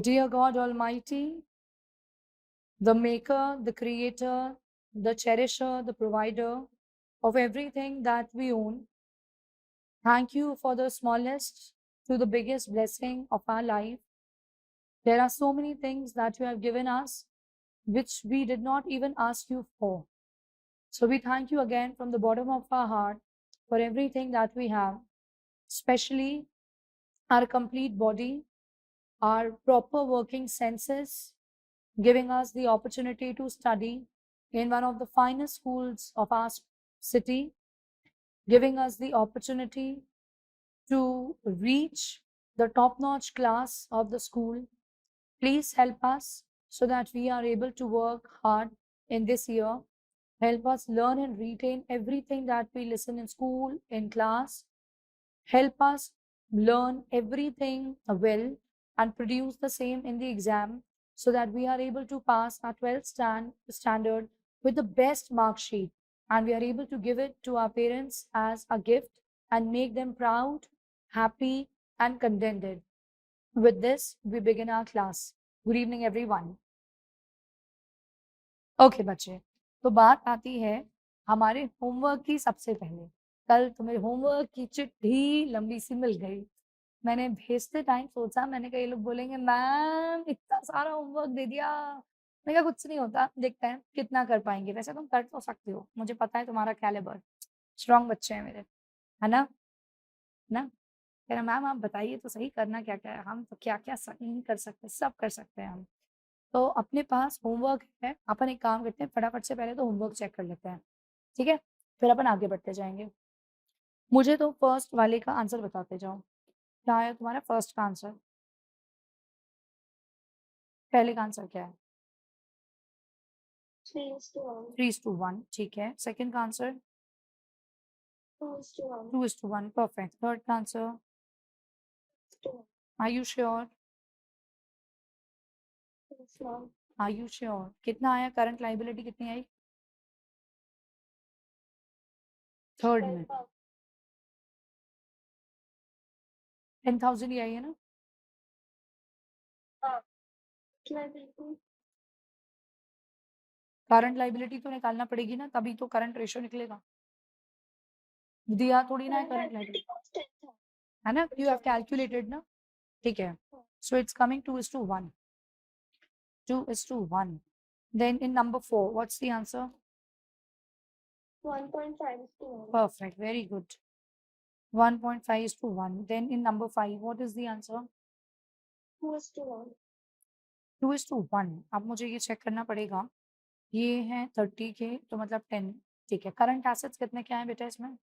Dear God Almighty, the maker, the creator, the cherisher, the provider of everything that we own, thank you for the smallest to the biggest blessing of our life. There are so many things that you have given us which we did not even ask you for. So we thank you again from the bottom of our heart for everything that we have, especially our complete body, our proper working senses, giving us the opportunity to study in one of the finest schools of our city, giving us the opportunity to reach the top notch class of the school. Please help us so that we are able to work hard in this year. Help us learn and retain everything that we listen in school, in class. Help us learn everything well and produce the same in the exam so that we are able to pass our 12th standard with the best mark sheet, and we are able to give it to our parents as a gift and make them proud, happy, and contented. With this, we begin our class. Good evening, everyone. Okay बच्चे, तो बात आती है हमारे homework की। सबसे पहले कल तुम्हें होमवर्क की चिट्ठी लंबी सी मिल गई। मैंने भेजते टाइम सोचा, मैंने कहा ये लोग बोलेंगे मैम इतना सारा होमवर्क दे दिया। मैंने कहा कुछ नहीं होता, देखते हैं कितना कर पाएंगे। वैसे तुम कर तो सकते हो, मुझे पता है तुम्हारा कैलिबर, स्ट्रांग बच्चे हैं मेरे, है ना? ना कह रहा मैम आप बताइए तो सही, करना क्या क्या है, हम तो क्या क्या नहीं कर सकते, सब कर सकते हैं हम। तो अपने पास होमवर्क है, अपन एक काम करते हैं, फटाफट से पहले तो होमवर्क चेक कर लेते हैं, ठीक है? फिर अपन आगे बढ़ते जाएंगे। मुझे तो फर्स्ट वाले का आंसर बताते जाओ, क्या है तुम्हारा फर्स्ट का आंसर? पहले का आंसर क्या है? 3:1. 3:1, ठीक है। सेकंड का आंसर? 2:1. 2:1, परफेक्ट। थर्ड का answer? 2. Are you sure? Yes, ma'am. Are you sure? कितना आया? करंट लाइबिलिटी कितनी आई थर्ड में? 10,000 ही आई है ना? हाँ, क्या बिल्कुल करंट लाइबिलिटी तो निकालना पड़ेगी ना, तभी तो करंट रेशियो निकलेगा। दिया थोड़ी ना है करंट लाइबिलिटी, कॉस्ट 10,000. है ना? यू हैव कैलकुलेटेड ना, ठीक है। So it's coming 2:1, 2:1। Then in number 4 what's the answer? 1.5:1. Perfect, very good. 1.5:1. Then in number 5, what is the answer? 2:1. 2:1। अब मुझे ये चेक करना पड़ेगा, ये है 30 के, तो मतलब 10, ठीक है। करंट एसेट्स कितने क्या है बेटा इसमें?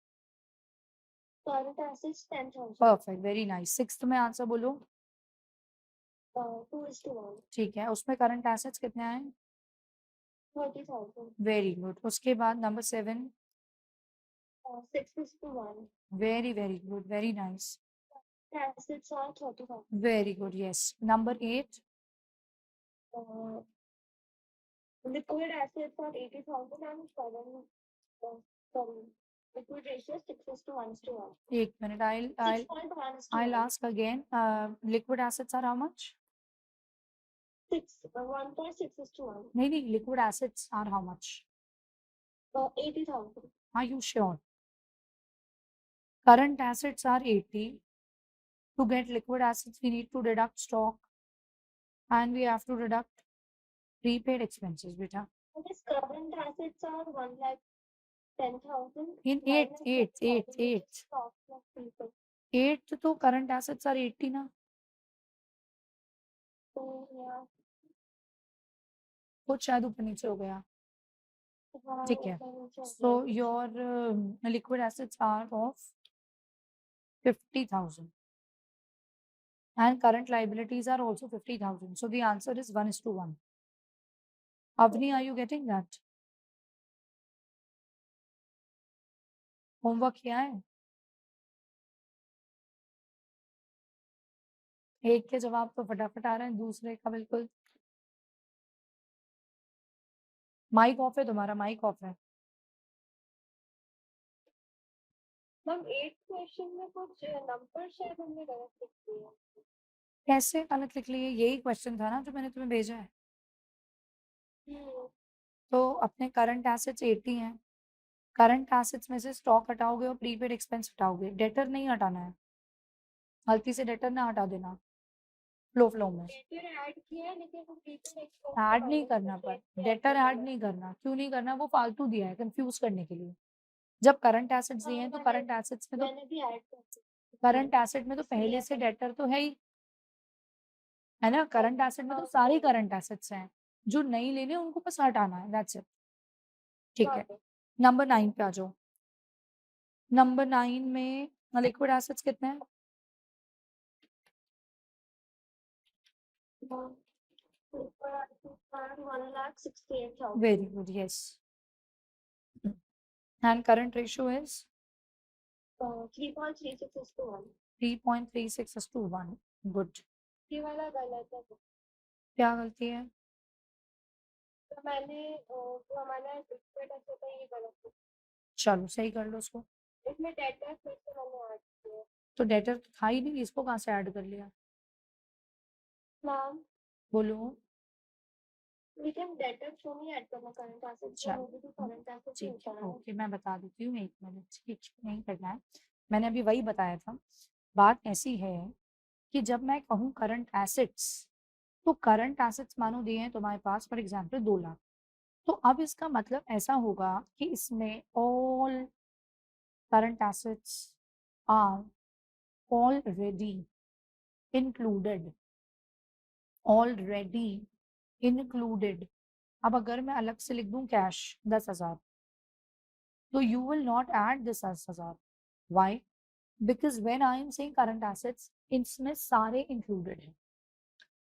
Current assets 10,000. Perfect, very nice. Sixth में आंसर बोलो। 2:1. ठीक है, उसमें करंट एसेट्स कितने आए? 30,000. Very good. उसके बाद number 7? 6:1. Very very good, very nice, Assets are 30,000. Very good, yes. Number 8? Uh, Liquid assets are 80,000 and current, sorry, liquid ratio 6:1:1. एक minute, I'll 6.1:1. ask again. Liquid assets are how much? 1.6:1. नहीं नहीं, liquid assets are how much? 80,000. Are you sure? Current assets are 80. To get liquid assets, we need to deduct stock and we have to deduct prepaid expenses, beta. This current assets are 1,10,000. In 8, Stock of people. 8 तो current assets are 80 ना, So yeah. कुछ शायद ऊपर नीचे हो गया, हाँ, ठीक है। So your liquid assets are of 50,000 and current liabilities are also 50,000. So the answer is 1:1. Avni, are you getting that? Homework किया है? एक के जवाब तो फटाफट आ रहे हैं, दूसरे का बिल्कुल। माइक ऑफ है तुम्हारा, माइक ऑफ है। मैम 8 क्वेश्चन में कुछ नंबर शायद हमने गलत लिख दिए। कैसे गलत लिख लिए? यही क्वेश्चन था ना जो मैंने तुम्हें भेजा है। हम्म, तो अपने करंट एसेट्स 80 हैं। करंट एसेट्स में से स्टॉक हटाओगे और प्रीपेड एक्सपेंस हटाओगे, डेटर नहीं हटाना है। गलती से डेटर ना हटा देना फ्लो में। डेटर ऐड किया है लेकिन वो प्रीपेड एक्सपेंस को ऐड नहीं माइनस करना, करके पर ऐड डेटर करना ऐड है। नहीं करना। क्यों नहीं करना? वो फालतू दिया है कंफ्यूज करने के लिए। जब करंट एसेट्स दिए हाँ, हैं तो करंट एसेट्स में तो मैंने भी ऐड कर दिया करंट एसेट में तो इसलिए पहले से ऐसा। डेटर तो है ही, है ना? करंट एसेट में तो हाँ, सारे करंट एसेट्स हैं, जो नहीं लेने उनको बस हटाना है, दैट्स इट। ठीक है, got it. नंबर 9 पे आ जाओ। नंबर 9 में लिक्विड एसेट्स कितने हैं? हाँ, ऊपर 1,68,000. Very good, yes. And current ratio is 3.36 is to 1. 3.36:1। Good. ये वाला गलत है। क्या गलती है? तो मैंने जो हमारा डिस्प्लेट ऐसे था ये गलत है। चलो सही कर लो उसको। इसमें डेटा फिर से मैंने ऐड किया। तो डेटर तो था ही नहीं, इसको कहाँ से ऐड कर लिया? मैम, बोलो। लेकिन डेटा क्यों नहीं ऐड करना करंट एसेट जो चलो वो भी तो करंट एसेट ही ठीक होता है, है। ओके, मैं बता देती हूँ, 1 मिनट, ठीक नहीं करना है। मैंने अभी वही बताया था। बात ऐसी है कि जब मैं कहूँ करंट एसेट्स, तो करंट एसेट्स मानो दिए हैं तुम्हारे पास फॉर एग्जाम्पल 2 लाख। तो अब इसका मतलब ऐसा होगा कि इसमें all current assets are already included, already included. अब अगर मैं अलग से लिख दूं कैश 10,000, तो you will not add this 10,000। Why? Because when I am saying current assets, इसमें सारे इंक्लूडेड हैं।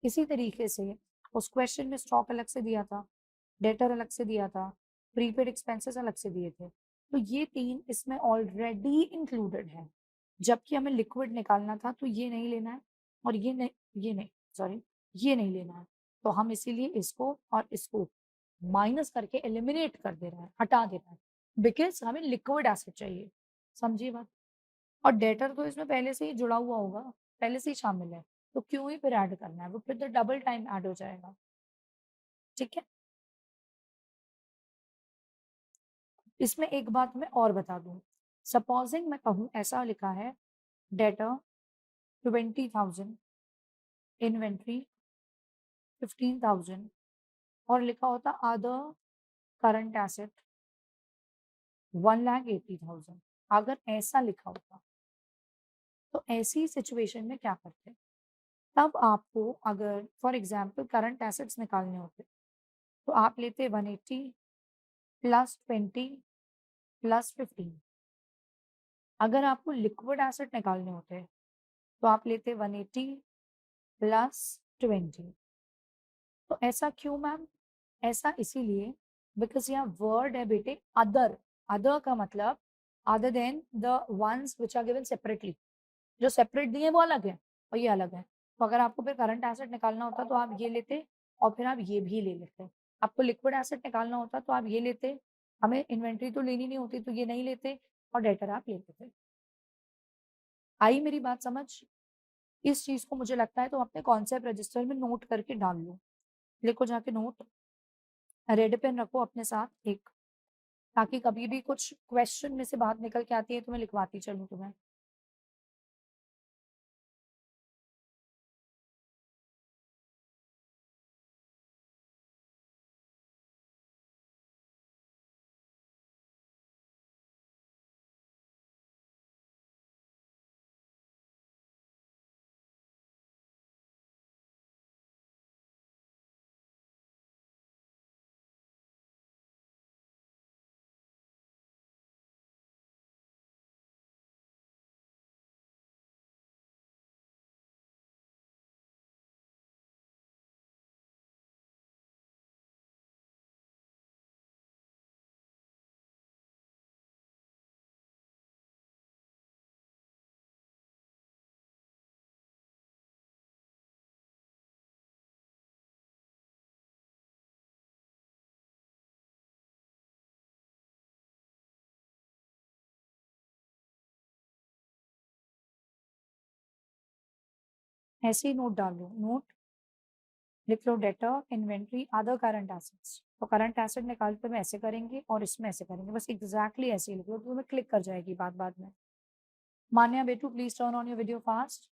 इसी तरीके से उस क्वेश्चन में स्टॉक अलग से दिया था, डेटर अलग से दिया था, प्रीपेड एक्सपेंसेस अलग से दिए थे, तो ये 3 इसमें ऑलरेडी इंक्लूडेड है। जबकि हमें लिक्विड निकालना था तो ये नहीं लेना है, और ये नहीं, सॉरी, ये नहीं लेना है। तो हम इसीलिए इसको और इसको माइनस करके एलिमिनेट कर दे रहे हैं, हटा दे रहे हैं, बिकॉज हमें लिक्विड एसेट चाहिए। समझिए बात। और डेटर तो इसमें पहले से ही जुड़ा हुआ होगा, पहले से ही शामिल है, तो क्यों ही फिर ऐड करना है? वो फिर तो डबल टाइम ऐड हो जाएगा। ठीक है। इसमें एक बात मैं और बता दूं, सपोजिंग मैं कहूँ ऐसा लिखा है, डेटर 20,000, इन्वेंट्री 15,000, और लिखा होता अदर करंट एसेट 1,80,000। अगर ऐसा लिखा होता तो ऐसी सिचुएशन में क्या करते? तब आपको अगर फॉर एग्जाम्पल करंट एसेट्स निकालने होते, तो आप लेते 180 प्लस 20 प्लस 15। अगर आपको लिक्विड एसेट निकालने होते हैं, तो आप लेते 180 प्लस 20। तो ऐसा क्यों मैम? ऐसा इसीलिए बिकॉज यहाँ वर्ड है बेटे अदर। अदर का मतलब other than the ones which are given separately. जो सेपरेट दिए वो अलग है और ये अलग है। तो अगर आपको फिर करंट एसेट निकालना होता तो आप ये लेते, और फिर आप ये भी ले लेते। आपको लिक्विड एसेट निकालना होता तो आप ये लेते, हमें इन्वेंट्री तो लेनी नहीं होती तो ये नहीं लेते, और डेटर आप ले लेते। आई मेरी बात समझ? इस चीज को मुझे लगता है तो अपने कॉन्सेप्ट रजिस्टर में नोट करके डाल लो। लिखो जाके नोट, रेड पेन रखो अपने साथ एक, ताकि कभी भी कुछ क्वेश्चन में से बात निकल के आती है तो मैं लिखवाती चलूं तुम्हें। ऐसे ही नोट डाल दो, नोट लिख लो debtor, inventory, other current assets. तो करंट एसेट निकालते हुए ऐसे करेंगे और इसमें ऐसे करेंगे, बस एग्जैक्टली ऐसे ही लिख लो, तो तुम्हें क्लिक कर जाएगी बात बात में। मान्या बेटू, please turn on your video fast.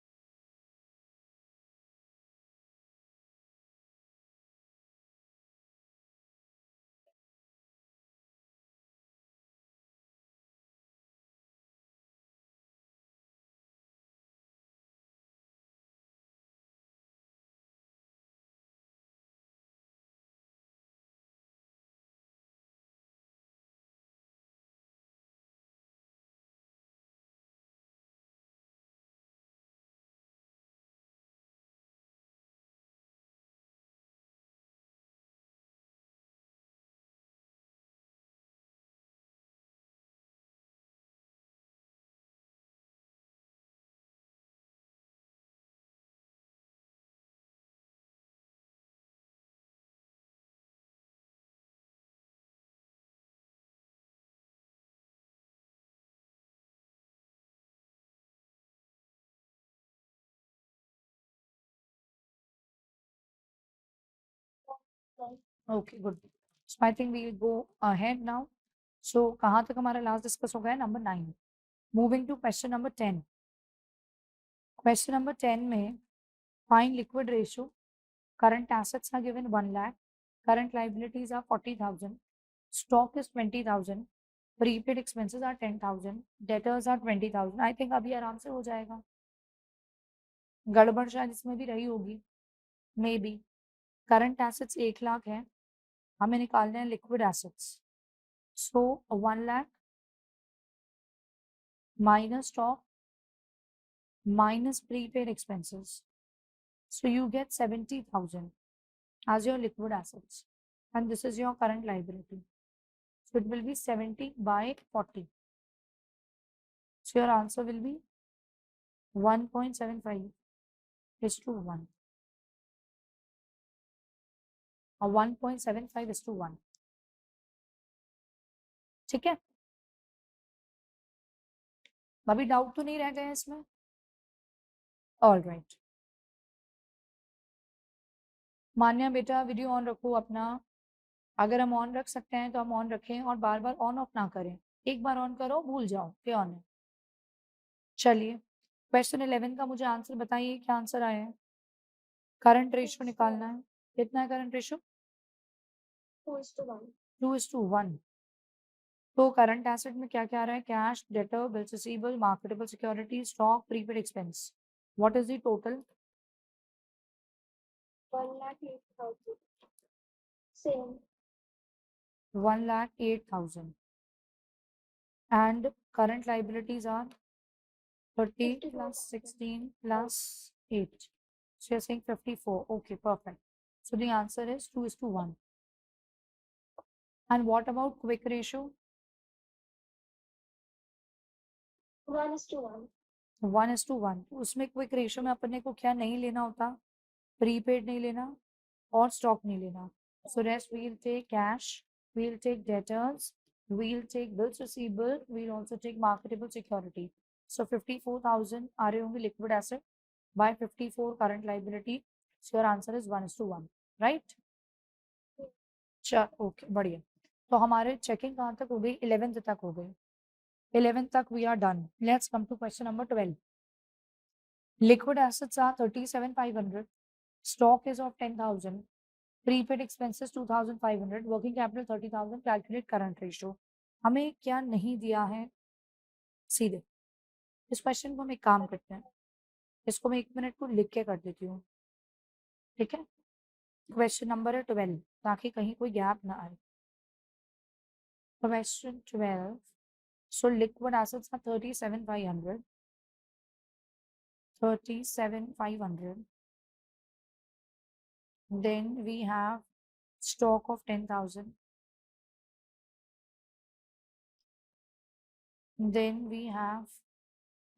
Okay good, so I think we will go ahead now. So कहाँ तक हमारा लास्ट डिस्कस हो गया? Number 9। Moving to question number 10। Question number 10 में find liquid ratio. Current assets are given 1 lakh, current liabilities are 40,000, stock is 20,000, prepaid expenses are 10,000, debtors are 20,000। I think अभी आराम से हो जाएगा, गड़बड़ शायद इसमें भी रही होगी may be. Current assets 1 lakh है, हमें निकालने हैं liquid assets. So 1 lakh minus stock minus prepaid expenses. So you get 70,000 as your liquid assets, and this is your current liability. So it will be 70 by 40. So your answer will be 1.75 is to 1, or 1.75 is to 1. ठीक है, अभी doubt तो नहीं रह गया इसमें? All right, मान्या बेटा video on रखो अपना। अगर हम ऑन रख सकते हैं तो हम ऑन रखें, और बार बार ऑन ऑफ ना करें। एक बार ऑन करो, भूल जाओ कि ऑन है। चलिए, क्वेश्चन 11 का मुझे आंसर बताइए, क्या आंसर आया है? करंट रेशियो निकालना है। कितना है करंट रेशियो? 2:1. 2:1। तो करंट एसेट में क्या क्या आ रहा है? Cash, debtor, bills receivable, marketable security, stock, prepaid expense. What is the total? 1,08,000. Same. 1,08,000, and current liabilities are 30 plus 54,000. 16 plus 8. So you're saying 54. Okay, perfect. So the answer is 2:1. And what about quick ratio? 1:1. 1:1। उसमें quick ratio में अपने को क्या नहीं लेना होता? Prepaid नहीं लेना और स्टॉक नहीं लेना। So rest we'll take cash, we'll take debtors, we'll take bills receivable, we'll also take marketable security. So 54,000 आ रहे होंगे liquid asset by 54 current liability. So your answer is 1:1, right? चल ओके, बढ़िया। तो हमारे चेकिंग कहाँ तक हो गई? 11th तक हो गई। 11th तक we are done. Let's come to question number 12. Liquid assets are 37,500. Stock is of 10,000. Prepaid expenses 2,500. Working capital 30,000. Calculate current ratio. हमें क्या नहीं दिया है? सीधे इस क्वेश्चन को हम एक काम करते हैं, इसको मैं 1 मिनट को लिख के कर देती हूँ, ठीक है? क्वेश्चन नंबर है 12, ताकि कहीं कोई गैप ना आए। Question 12। So liquid assets are 37,500. 37,500. Then we have stock of 10,000. Then we have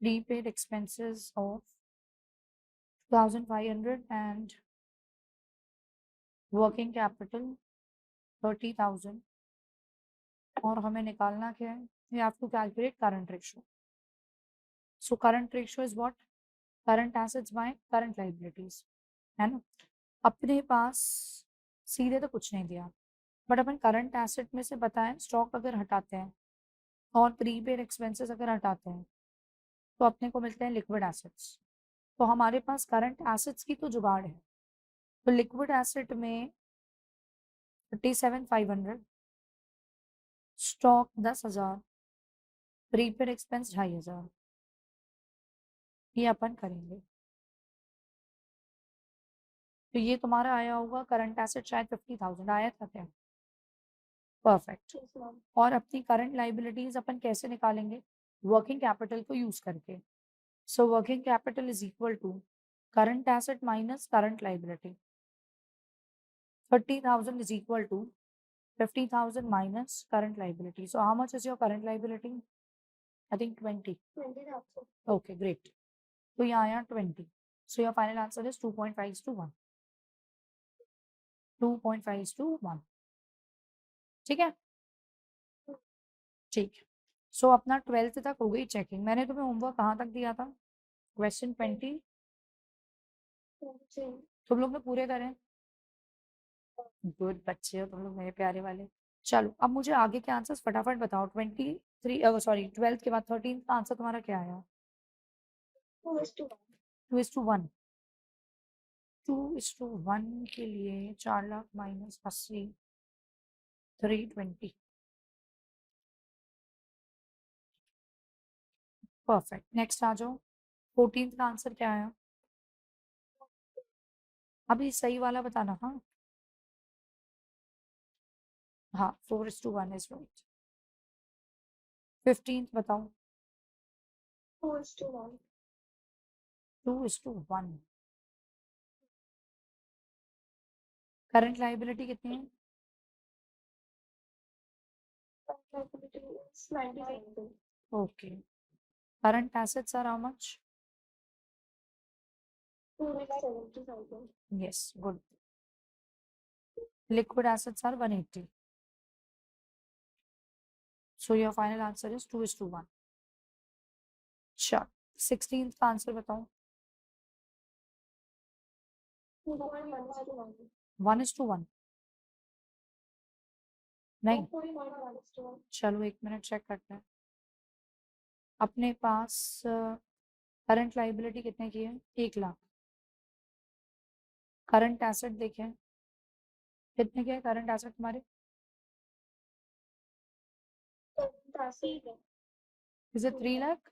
prepaid expenses of 2,500 and working capital 30,000. और हमें निकालना क्या है? We have to calculate current ratio. So current ratio is what? Current assets by current liabilities, है ना। अपने पास सीधे तो कुछ नहीं दिया, बट अपन करंट एसेट में से बताएं स्टॉक अगर हटाते हैं और प्रीपेड एक्सपेंसेस अगर हटाते हैं तो अपने को मिलते हैं लिक्विड एसेट्स। तो हमारे पास करंट एसेट्स की तो जुगाड़ है। तो लिक्विड एसेट में 57,500, स्टॉक 10,000, प्रीपेड एक्सपेंस 2,500, ये अपन करेंगे। तो ये तुम्हारा आया होगा करंट एसेट शायद 50,000 आया था क्या? परफेक्ट। Yes, ma'am. और अपनी करंट लाइबिलिटीज अपन कैसे निकालेंगे? वर्किंग कैपिटल को यूज करके। So working capital is equal to current asset minus current liability. 30,000 is equal to 50,000 minus current liability. So how much is your current liability? I think 20. 20,000. Okay, great. So यहाँ आया 20. So your final answer is 2.5 to 1. 2.5 to 1. ठीक है? ठीक है। सो अपना 12th तक हो गई चेकिंग। मैंने तुम्हें होमवर्क कहाँ तक दिया था? क्वेश्चन 20 जी। तुम लोग ने पूरे करे? गुड बच्चे हो तुम लोग मेरे प्यारे वाले। चलो अब मुझे आगे के आंसर्स फटाफट बताओ। 23 सॉरी 12th के बाद 13th का आंसर तुम्हारा क्या आया? 2:1. 2:1। 2:1 के लिए 4 लाख माइनस 80, 320। परफेक्ट। नेक्स्ट आ जाओ। 14th का आंसर क्या आया? अभी सही वाला बताना। हाँ हाँ, 4:1 इज राइट। 15th बताओ। 2:1. 2:1। करंट लाइबिलिटी कितनी है? Liability is 90,000. Okay. Current assets are how much? 2,70,000. Yes, good. Liquid assets are 180। So your final answer is 2:1। चलो 16th का आंसर बताओ। 2.1:1. 1:1 नहीं, 2.1:1. चलो एक मिनट चेक करते हैं। अपने पास करंट लाइबिलिटी कितने की है? 1 लाख। करंट एसेट देखें कितने के करंट एसेट हमारे? Is it 3 lakh?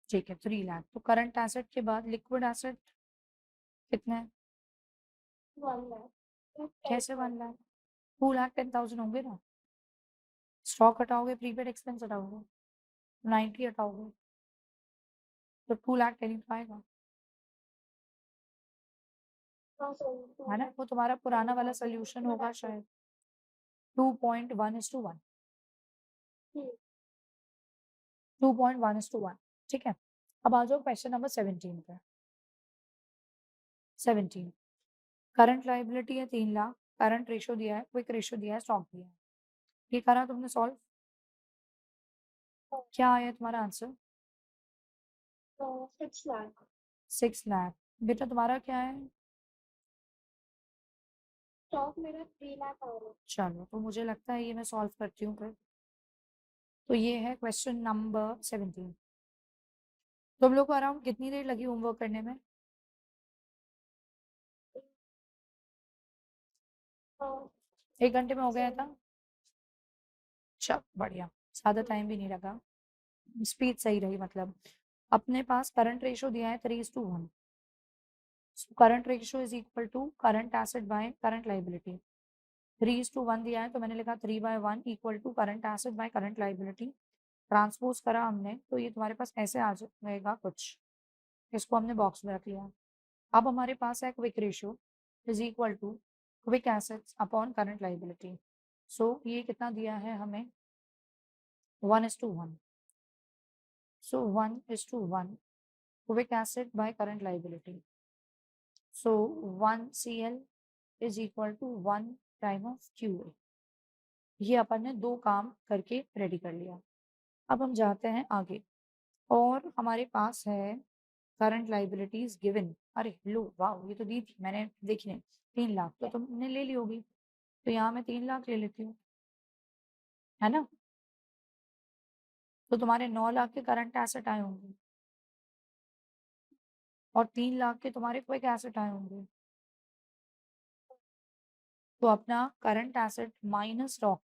ठीक है 3 लाख। तो करंट एसेट के बाद लिक्विड एसेट कितने हैं? 1 lakh. कैसे 1 लाख? 2,10,000 होंगे ना। स्टॉक हटाओगे, प्रीपेड एक्सपेंस हटाओगे, 90 हटाओगे तो 2,10,000 ही तो आएगा, है ना। वो तुम्हारा पुराना वाला सोल्यूशन होगा शायद। 2.1:1। 2.1:1। ठीक है। अब आ जाओ क्वेश्चन नंबर 17 पे। 17 करंट लाइबिलिटी है 3 लाख, करंट रेशो दिया है, क्विक रेशो दिया है, स्टॉक दिया है। ये करा तुमने सॉल्व? क्या आया तुम्हारा आंसर? 6 lakh. 6 लाख। बेटा तुम्हारा क्या है? स्टॉक मेरा 3 लाख आ रहा है. चलो तो मुझे लगता है ये मैं सॉल्व करती हूँ फिर। तो ये है क्वेश्चन नंबर 17। तुम लोग को अराउंड कितनी देर लगी होमवर्क करने में? 1 घंटे में हो गया था? चल बढ़िया, ज़्यादा टाइम भी नहीं लगा, स्पीड सही रही मतलब। अपने पास करंट रेशो दिया है 3:1। Current ratio is equal to current asset by current liability. 3:1 दिया है तो मैंने लिखा 3/1 equal to current asset by current liability. Transpose करा हमने तो ये तुम्हारे पास ऐसे आ जाएगा कुछ। इसको हमने बॉक्स में रख लिया। अब हमारे पास है quick ratio is equal to quick assets upon current liability. So ये कितना दिया है हमें? 1:1। So 1:1 quick asset by current liability. So 1 CL is equal to 1 time of QA। ये अपन ने 2 काम करके रेडी कर लिया। अब हम जाते हैं आगे और हमारे पास है करंट लाइबिलिटीज गिवन, अरे लो वाह, ये तो दी थी मैंने, देखी नहीं, 3 लाख तो तुमने ले ली होगी, तो यहाँ मैं 3 लाख ले लेती हूँ, है ना। तो तुम्हारे 9 लाख के करंट एसेट आए होंगे और 3 लाख के तुम्हारे क्विक एसेट आए होंगे। तो अपना करंट एसेट माइनस स्टॉक,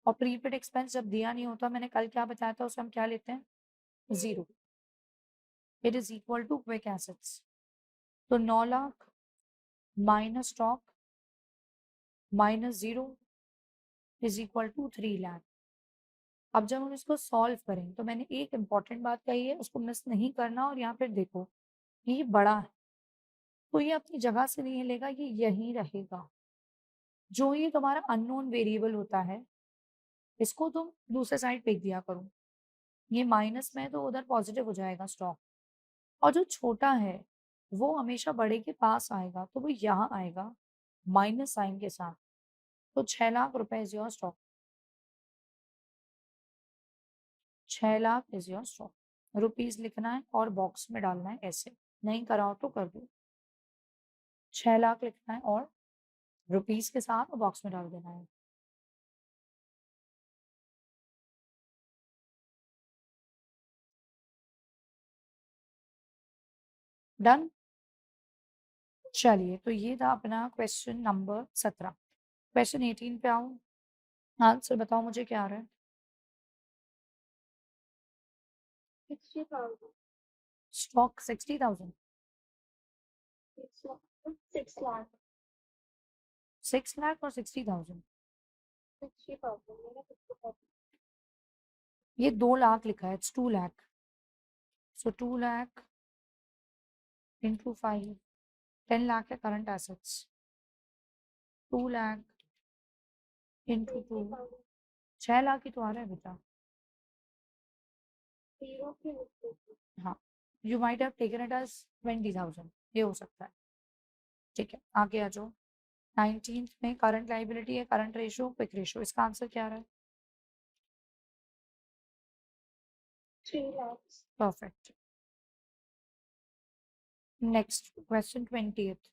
और प्रीपेड एक्सपेंस जब दिया नहीं होता, मैंने कल क्या बताया था, उसे हम क्या लेते हैं, 0। It is equal to quick assets. तो 9 lakh minus stock minus 0 is equal to 3 lakh. अब जब हम इसको सॉल्व करें तो मैंने एक इंपॉर्टेंट बात कही है, उसको मिस नहीं करना, और यहाँ पर देखो ये बड़ा है तो ये अपनी जगह से नहीं हिलेगा, ये यहीं रहेगा। जो ये तुम्हारा अननोन वेरिएबल होता है, इसको तुम दूसरे साइड फेंक दिया करो, ये माइनस में है तो उधर पॉजिटिव हो जाएगा स्टॉक, और जो छोटा है वो हमेशा बड़े के पास आएगा, तो वो यहाँ आएगा माइनस साइन के साथ। तो 6 लाख रुपए is your stock, 6 lakh is your stock. Rupees लिखना है और बॉक्स में डालना है, ऐसे नहीं कराओ तो कर दो। 6 लाख लिखना है और रुपीज के साथ बॉक्स में डाल देना है। डन। चलिए, तो ये था अपना क्वेश्चन नंबर 17। क्वेश्चन 18 पे आओ, आंसर बताओ मुझे क्या आ रहा है। 60,000, स्टॉक 60,000, 6 lakh, 6 लाख और 60,000, 60,000, मैंने 60,000, ये 2 लाख लिखा है, it's 2 lakh. So 2 lakh into 5, 10 lakh है current assets, 2 lakh into 2, 20,000, 6 lakh ही तो आ रहा है बेटा। 0 की mistake, हाँ, you might have taken it as 20,000, ये हो सकता है। ठीक है, आगे आ जाओ। 19 में करंट लाइबिलिटी है, करंट रेशो, क्विक रेशो, इसका आंसर क्या आ रहा है। 3 lakhs, परफेक्ट। नेक्स्ट क्वेश्चन 20,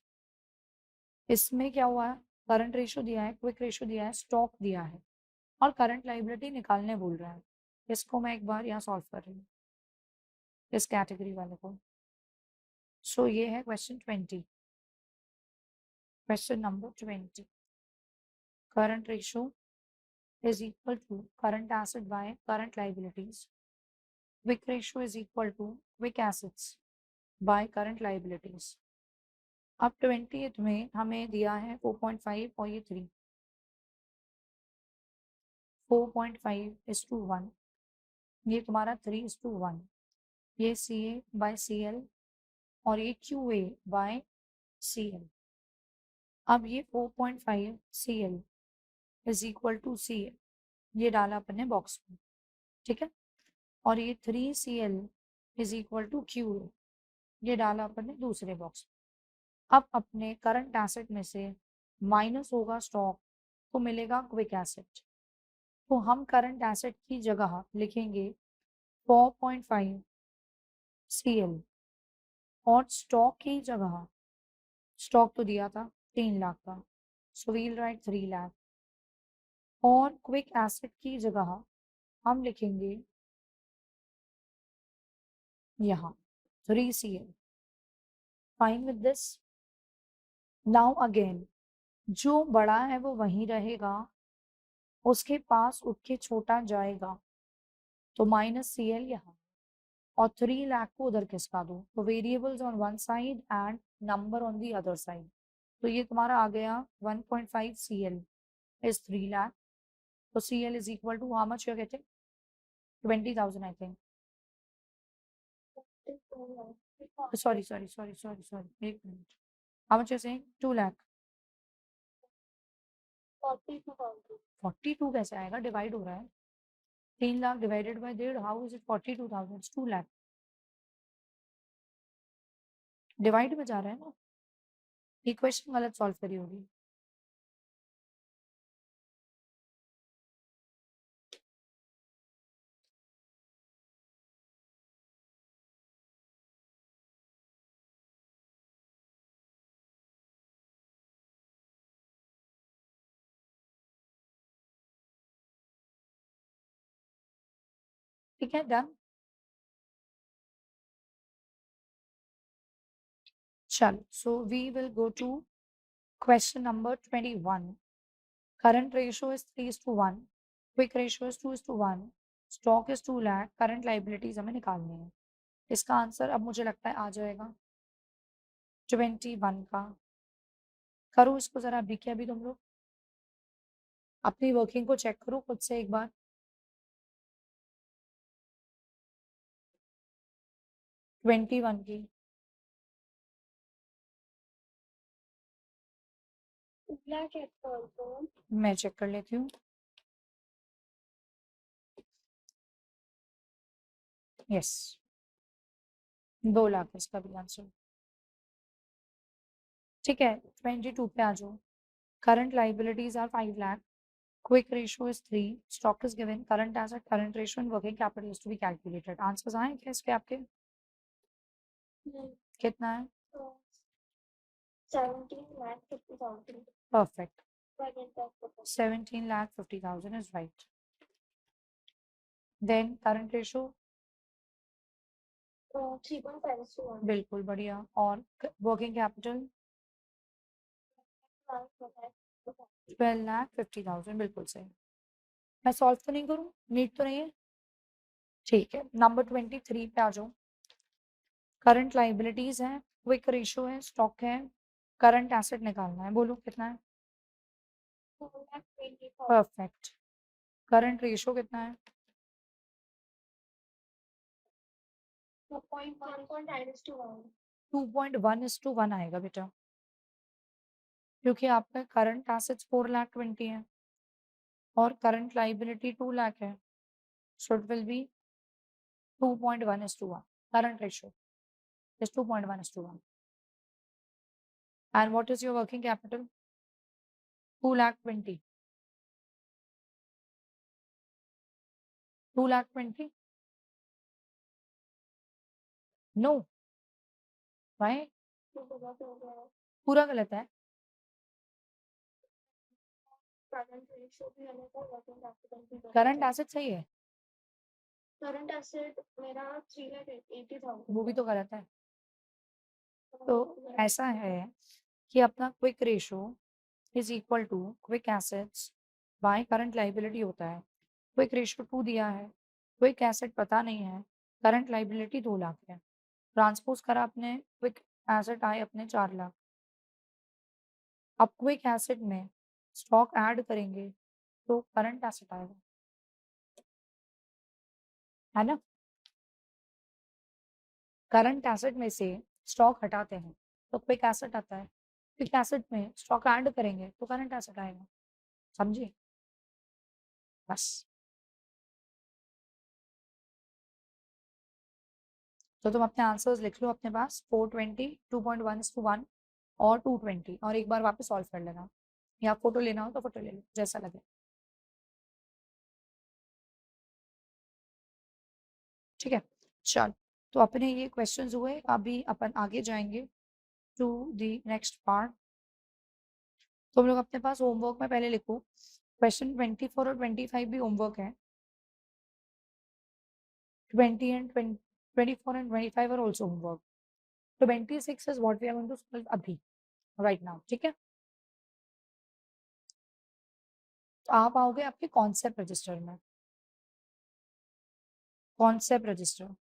इसमें क्या हुआ है, करंट रेशो दिया है, क्विक रेशो दिया है, स्टॉक दिया है, और करंट लाइबिलिटी निकालने बोल रहा है। इसको मैं एक बार यहाँ सॉल्व कर रही हूँ, इस कैटेगरी वाले को। सो ये है question 20, question number 20। Current ratio is equal to current asset by current liabilities. Quick ratio is equal to quick assets by current liabilities. अब 20th में हमें दिया है 4.5 और ये 3, 4.5:1, ये तुम्हारा 3:1, ये CA by CL और ये QA by CL। अब ये 4.5 CL is equal to CL, ये डाला अपने बॉक्स में, ठीक है, और ये 3CL is equal to QA, ये डाला अपने दूसरे बॉक्स में। अब अपने करंट एसेट में से माइनस होगा स्टॉक, तो मिलेगा क्विक एसेट। तो हम करंट एसेट की जगह लिखेंगे 4.5 CL, और स्टॉक की जगह, स्टॉक तो दिया था 3 लाख का, सो वील राइट 3 लाख, और क्विक एसेट की जगह हम लिखेंगे यहाँ 3CL। Fine with this. Now again, जो बड़ा है वो वहीं रहेगा, उसके पास उठ के छोटा जाएगा, तो -CL यहाँ, और 3 लाख को उधर खिसका दो, तो variables on one side and number on the other side. तो ये तुम्हारा आ गया 1.5 CL इज 3 लाख, तो CL is equal to how much you are getting, 20,000 I think. 24 lakhs, sorry, एक minute, how much you are saying, 2 lakh. 42,000, 42 कैसे आएगा, divide हो रहा है, 3 lakh divided by 1.5, how is it 42,000, 2 lakh, divide में जा रहा है ना, इक्वेशन गलत सॉल्व करी होगी। ठीक है, डन। चलो, so we will go to question number 21। Current ratio is 3:1, quick ratio is 2:1, stock is 2 lakh, current liabilities हमें निकालनी है। इसका आंसर अब मुझे लगता है आ जाएगा 21 का। करो इसको जरा अभी के अभी तुम लोग अपनी वर्किंग को चेक करो खुद से एक बार। 21 की क्या चेक कर दो। मैं चेक कर लेती हूँ। यस, 2 लाख इसका भी आंसर। ठीक है, 22 पे आ जाओ। Current liabilities are 5 lakh, quick ratio is 3, stock is given, current asset, current ratio and working capital is to be calculated. Answers आए क्या इसके आपके? कितना है? 17,50,000. Perfect, But in that 17,50,000 is right. Then current ratio 3.5:1. बिल्कुल बढ़िया। और वर्किंग कैपिटल 12,50,000 बिल्कुल सही। मैं सॉल्व तो नहीं करूँ? नीट तो नहीं है? ठीक है, नंबर 23 पे आ जाओ। करंट लाइबिलिटीज है, क्विक रेशियो है, स्टॉक है, करंट एसेट निकालना है। बोलो कितना है? 4,20,000. परफेक्ट। करंट रेशियो कितना है? 2.1. 2.1:1 आएगा बेटा, क्योंकि आपका करंट एसेट्स 4,20,000 है और करंट लाइबिलिटी 2 लाख है। So it will be 2.1:1. Current ratio is 2.1:1. And what is your working capital? 2,20,000. 2,20,000? No. Why? पूरा गलत है। करंट एसेट सही है, करंट एसेट मेरा 3,80,000. वो भी तो गलत है। तो ऐसा है कि अपना quick ratio is equal to quick assets by current liability होता है। क्विक रेशियो 2 दिया है, क्विक एसेट पता नहीं है, करंट लाइबिलिटी 2 लाख है। ट्रांसपोज करा अपने, क्विक एसेट आए अपने 4 लाख। अब क्विक एसेट में स्टॉक ऐड करेंगे तो करंट एसेट आएगा, है ना? करंट एसेट में से स्टॉक हटाते हैं तो क्विक एसेट आता है। क्विक एसेट में स्टॉक ऐड करेंगे तो करंट एसेट आएगा। समझिए बस। तो तुम अपने आंसर्स लिख लो अपने पास, 420, 2.1:1 और 220, और एक बार वापस सॉल्व कर लेना, या फोटो लेना हो तो फोटो ले लो, जैसा लगे। ठीक है, चल। तो अपने ये क्वेश्चंस हुए, अभी अपन आगे जाएंगे टू द नेक्स्ट पार्ट। तुम लोग अपने पास होमवर्क में पहले लिखो, क्वेश्चन 24 और 25 भी होमवर्क है। 20 and 20, 24 and 25 are also homework. 26 is what we are going to solve अभी, right now. ठीक है, तो आप आओगे आपके कॉन्सेप्ट रजिस्टर में। कॉन्सेप्ट रजिस्टर,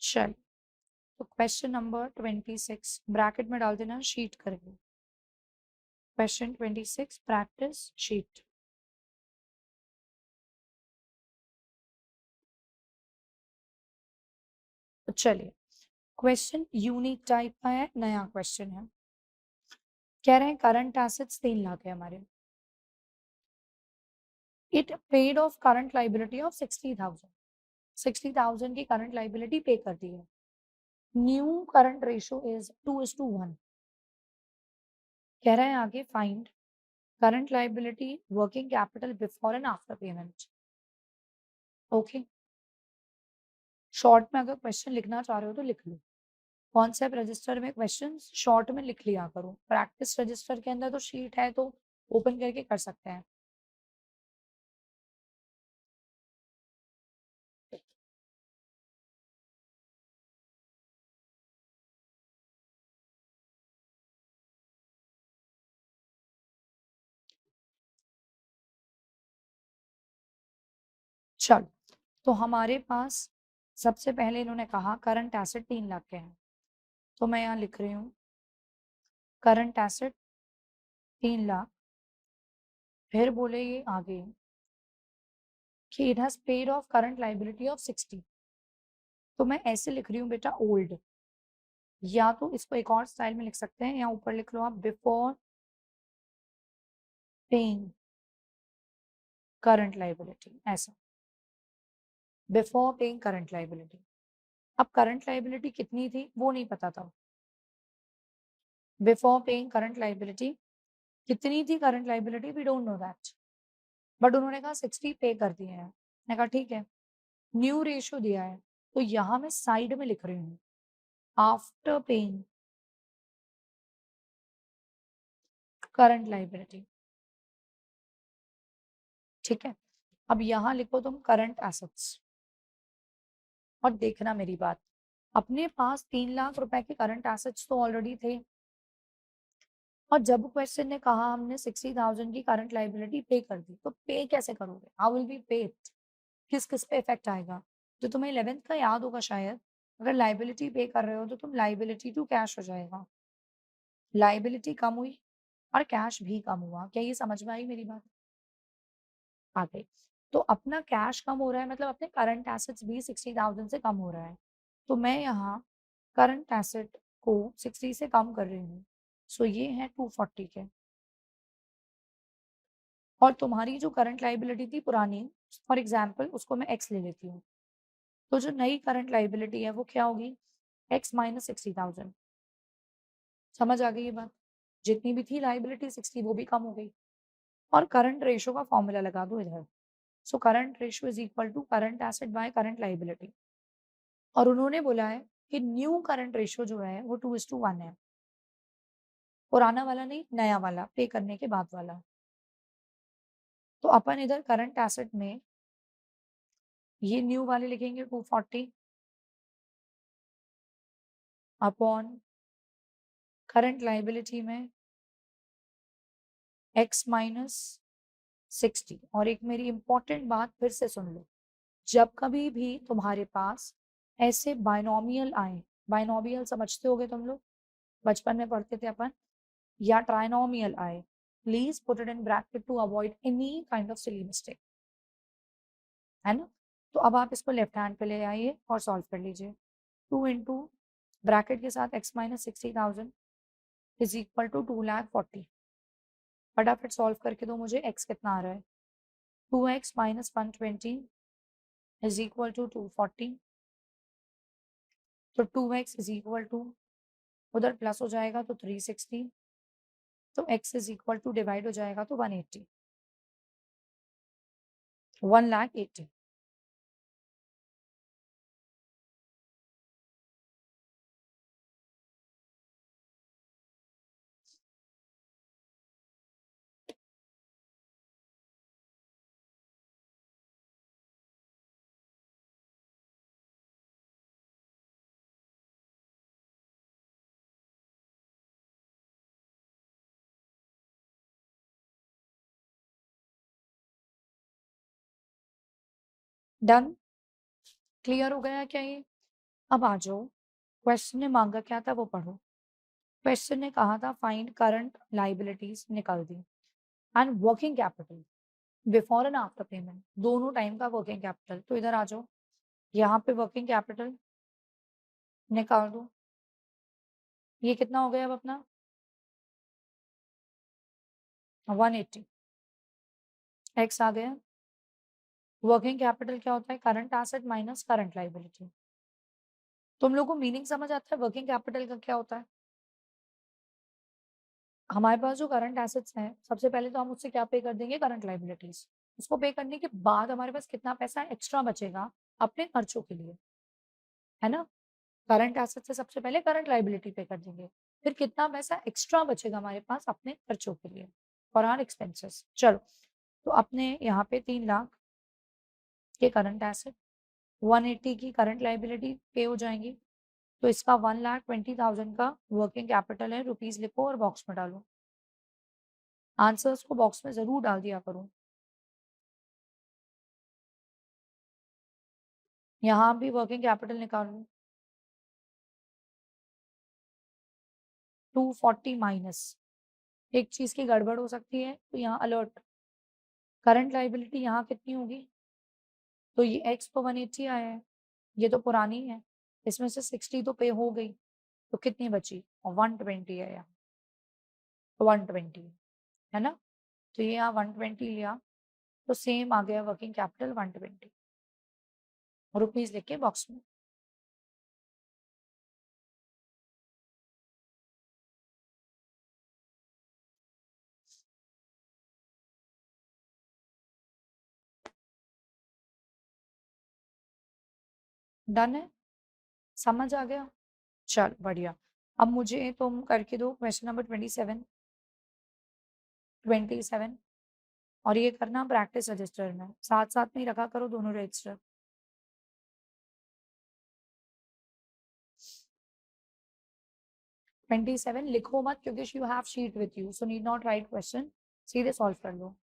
चल। तो क्वेश्चन नंबर 26 ब्रैकेट में डाल देना, शीट करके। Question 26 practice sheet. तो चलिए, क्वेश्चन यूनिक टाइप का है, नया क्वेश्चन है। कह रहे हैं करंट एसेट्स 3 लाख है हमारे, it paid of current liability of 60,000। 60,000 की करंट लाइबिलिटी पे कर दी है। New current ratio is 2:1। कह रहा है आगे find current liability, working capital before and after payment. Okay, short में अगर क्वेश्चन लिखना चाह रहे हो तो लिख लो। कॉन्सेप्ट रजिस्टर में क्वेश्चन शॉर्ट में लिख लिया करो। प्रैक्टिस रजिस्टर के अंदर तो शीट है तो ओपन करके कर सकते हैं। चल, तो हमारे पास सबसे पहले इन्होंने कहा करंट एसेट 3 लाख के हैं, तो मैं यहाँ लिख रही हूँ करंट एसेट 3 लाख। फिर बोले ये आगे कि it has paid of current liability of 60, तो मैं ऐसे लिख रही हूँ बेटा ओल्ड, या तो इसको एक और स्टाइल में लिख सकते हैं, या ऊपर लिख लो आप बिफोर पेइंग करंट लाइबिलिटी, ऐसा बिफोर पेइंग करंट लाइबिलिटी। अब करंट लाइबिलिटी कितनी थी वो नहीं पता था। बिफोर पेइंग करंट लाइबिलिटी कितनी थी, current liability we don't know that, but उन्होंने कहा 60 पे कर दिए हैं। मैंने कहा ठीक है। न्यू रेशियो दिया है, तो यहाँ मैं साइड में लिख रही हूँ आफ्टर पेइंग करंट लाइबिलिटी। ठीक है, अब यहाँ लिखो तुम करंट एसेट्स, और देखना मेरी बात, अपने पास 3 लाख रुपए के करंट एसेट्स तो ऑलरेडी थे, और जब क्वेश्चन ने कहा हमने 60,000 की करंट लाइबिलिटी पे कर दी, तो पे कैसे करोगे, हाउ विल बी पेड, किस किस पे इफेक्ट आएगा। तो तुम्हें 11th का याद होगा शायद, अगर लाइबिलिटी पे कर रहे हो तो तुम लाइबिलिटी टू कैश हो जाएगा, लाइबिलिटी कम हुई और कैश भी कम हुआ। क्या ये समझ में आई मेरी बात? आ गई। तो अपना कैश कम हो रहा है, मतलब अपने करंट एसेट्स भी 60,000 से कम हो रहा है, तो मैं यहाँ करंट एसेट को 60 से कम कर रही हूँ, सो ये है 240 के। और तुम्हारी जो करंट लाइबिलिटी थी पुरानी, फॉर एग्जाम्पल उसको मैं एक्स ले लेती हूँ, तो जो नई करंट लाइबिलिटी है वो क्या होगी, एक्स माइनस 60,000। समझ आ गई ये बात? जितनी भी थी लाइबिलिटी 60 वो भी कम हो गई। और करंट रेशियो का फॉर्मूला लगा दो इधर, so current ratio is equal to current asset by current liability. और उन्होंने बोला है कि न्यू करंट रेशियो जो है वो 2:1 है, पुराना वाला नहीं, नया वाला, पे करने के बाद वाला। तो अपन इधर करंट एसेट में ये न्यू वाले लिखेंगे 240 अपॉन करंट लाइबिलिटी में x माइनस 60। और एक मेरी इंपॉर्टेंट बात फिर से सुन लो, जब कभी भी तुम्हारे पास ऐसे बाइनोमियल आए, बाइनोमियल समझते होगे तुम लोग, बचपन में पढ़ते थे अपन, या ट्राइनोमियल आए, please put it in bracket to avoid any kind of silly mistake, है ना? तो अब आप इसको लेफ्ट हैंड पे ले आइए और सॉल्व कर लीजिए। 2 इंटू ब्रैकेट के साथ x minus 60,000 is equal to 2,40,000। फटाफट सॉल्व करके दो मुझे, x कितना आ रहा है, 2x minus 120 is equal to 240। तो 2x इज इक्वल टू, उधर प्लस हो जाएगा तो 360, तो x is equal to divide हो जाएगा तो 180, 1,80,000। डन, क्लियर हो गया क्या ये? अब आ जाओ, क्वेश्चन ने मांगा क्या था वो पढ़ो। क्वेश्चन ने कहा था फाइंड करंट लाइबिलिटीज, निकाल दी, and working capital before and after payment, दोनों टाइम का वर्किंग कैपिटल। तो इधर आ जाओ, यहाँ पे वर्किंग कैपिटल निकाल दो। ये कितना हो गया अब अपना, 180, एक्स आ गया। वर्किंग कैपिटल क्या होता है, current asset minus current liability. तुम लोग को मीनिंग समझ आता है वर्किंग कैपिटल का क्या होता है? हमारे पास जो करंट एसेट्स हैं, सबसे पहले तो हम उससे क्या पे कर देंगे, करंट लाइबिलिटीज। उसको पे करने के बाद हमारे पास कितना पैसा एक्स्ट्रा बचेगा अपने खर्चों के लिए, है ना? करंट एसेट से सबसे पहले करंट लायबिलिटी पे कर देंगे। फिर कितना पैसा एक्स्ट्रा बचेगा हमारे पास अपने खर्चों के लिए, फॉर आवर एक्सपेंसेस। चलो, तो अपने यहाँ पे 3 लाख के करंट एसेट, 180 की करंट लायबिलिटी पे हो जाएँगी। तो इसका 1,20,000 का वर्किंग कैपिटल है, रुपीज़ लिखो और बॉक्स में डालो। आंसर्स को बॉक्स में ज़रूर डाल दिया करो। यहाँ भी वर्किंग कैपिटल निकालो, 240 माइनस। एक चीज़ की गड़बड़ हो सकती है, तो यहाँ अलर्ट। करंट लायबिलिटी यहाँ कितनी होगी? तो ये एक्स तो 180 आया है, ये तो पुरानी है, इसमें से 60 तो पे हो गई, तो कितनी बची? और 120 है यहाँ, 120 है ना? तो ये यहाँ 120 लिया, तो सेम आ गया वर्किंग कैपिटल 120। रुपीज़ लिख के बॉक्स में। डन है? समझ आ गया? चल बढ़िया। अब मुझे तुम करके दो क्वेश्चन नंबर 27, 27 और ये करना प्रैक्टिस रजिस्टर में, साथ-साथ में ही रखा करो दोनों रजिस्टर। 27 लिखो मत क्योंकि you have sheet with you, so need not right question, सीधे सॉल्व कर लो।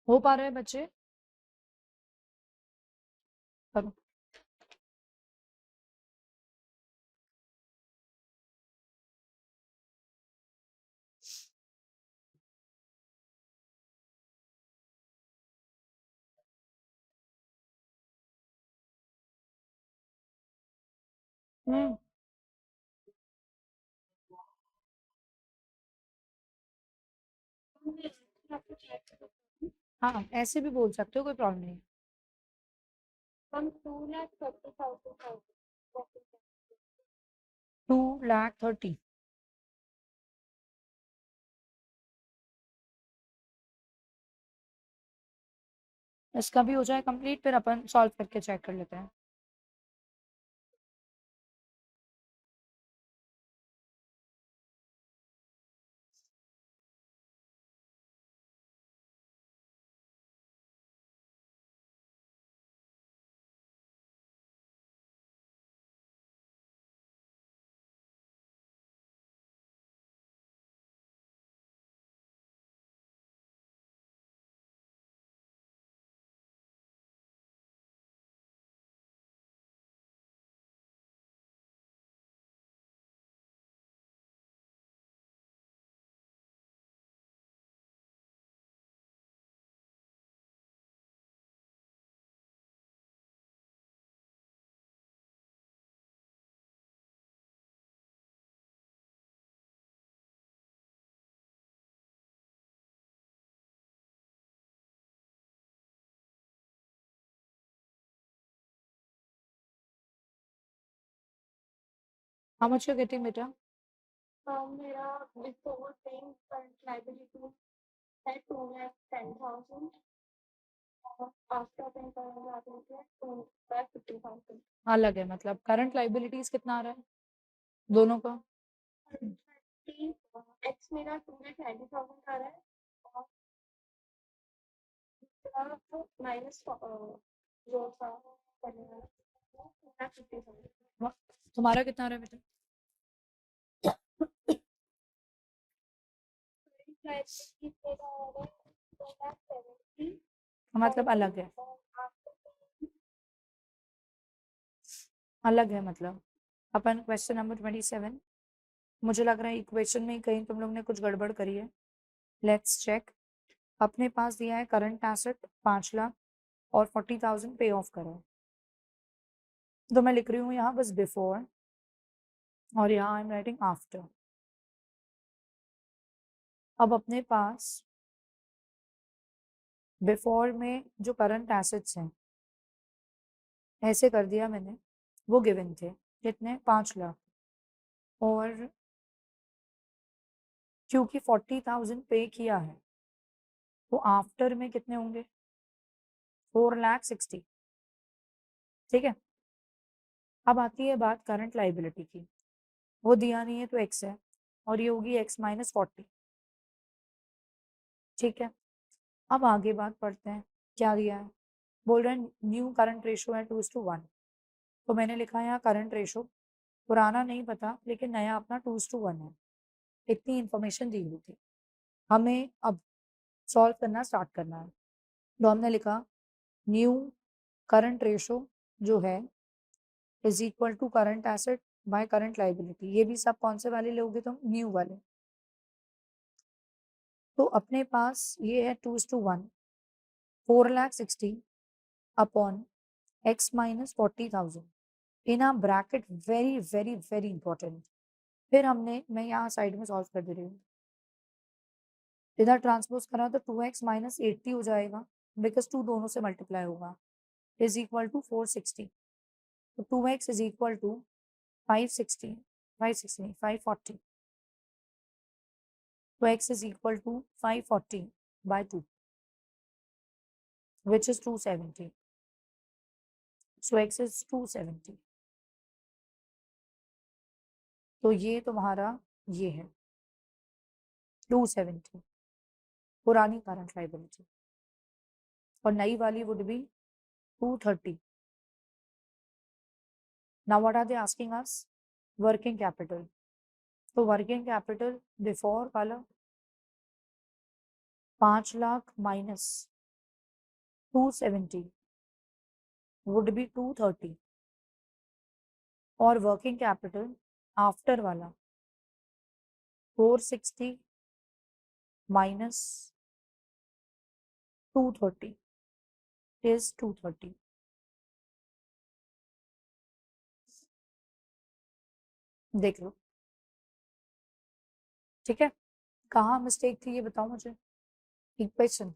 हो पा रहा है बच्चे? करो। हम्म। आपको चेक करो। हाँ, ऐसे भी बोल सकते हो, कोई प्रॉब्लम नहीं। हम 2,30,000 2,30,000। इसका भी हो जाए कंप्लीट, फिर अपन सॉल्व करके चेक कर लेते हैं। हाउ मच यू गेटिंग बेटा? मेरा बिफोर पेइंग करंट लायबिलिटी है 2,10,000 और आफ्टर पेइंग करंट लायबिलिटी है 2,50,000। अलग है मतलब करंट लाइबिलिटीज कितना आ रहा है दोनों का? एक्स मेरा 2,20,000 आ रहा है और माइनस जो था करने वाला 2,50,000। तुम्हारा कितना आ रहा है बेटा? लायबिलिटी मेरा आ रहा है 2,70,000 मतलब अलग है, और आफ्टर अलग है मतलब। अपन क्वेश्चन नंबर 27, मुझे लग रहा है इक्वेशन में कहीं तुम लोग ने कुछ गड़बड़ करी है। Let's check. अपने पास दिया है करंट एसेट 5 लाख और 40,000 पे ऑफ करो। तो मैं लिख रही हूँ यहाँ बस बिफोर और यहाँ आई एम राइटिंग आफ्टर। अब अपने पास बिफोर में जो करंट एसेट्स हैं ऐसे कर दिया मैंने, वो गिवन थे कितने? 5 लाख। और क्योंकि 40,000 पे किया है तो आफ्टर में कितने होंगे? 4,60,000। ठीक है। अब आती है बात करंट लाइबिलिटी की। वो दिया नहीं है तो एक्स है और ये होगी एक्स माइनस 40। ठीक है। अब आगे बात पढ़ते हैं। क्या दिया है? बोल रहे हैं न्यू करंट रेशो है 2:1। तो मैंने लिखा है यहाँ करंट रेशो, पुराना नहीं पता लेकिन नया अपना 2:1 है। इतनी इंफॉर्मेशन दी हुई थी। हमें अब सॉल्व करना स्टार्ट करना है। तो हमने लिखा न्यू करंट रेशो जो है is equal to current asset by current liability. ये भी सब कौन से वाले लोगे तुम? न्यू वाले। तो अपने पास ये है 2:1, 4,60,000 upon x minus 40,000 in a bracket. Very very very important. फिर हमने, मैं यहाँ साइड में सॉल्व कर दे रही हूँ, इधर ट्रांसपोज करा तो 2x माइनस 80 हो जाएगा बिकॉज 2 दोनों से मल्टीप्लाई होगा, इज इक्वल टू 460। तो 2x इज इक्वल टू 560, 560 540। तो x is equal to 540 by 2 which is 270. So x is 270. तो ये तुम्हारा ये है 270 पुरानी करंट लाइबिलिटी और नई वाली would be 230। Now what are they asking us? Working capital. तो वर्किंग कैपिटल बिफोर वाला 5 लाख माइनस 270 would be 230 और वर्किंग कैपिटल आफ्टर वाला 460 minus 230 is 230. देख लो, ठीक है। कहाँ मिस्टेक थी ये बताओ मुझे, इक्वेशन।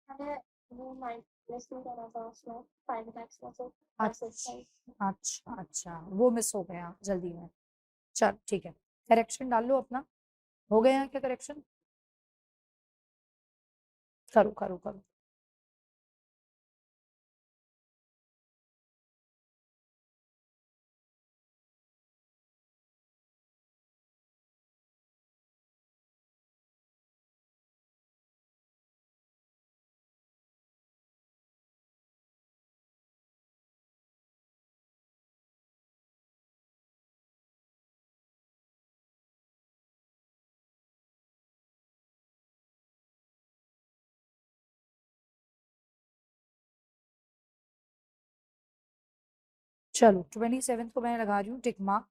मैंने वो माइनस नहीं करा था उसमें 5 में से अच्छा अच्छा अच्छा, वो मिस हो गया जल्दी में। चल ठीक है, करेक्शन डाल लो अपना। हो गया क्या करेक्शन? करो करो करो। चलो 27 को मैं लगा रही हूँ टिक मार्क।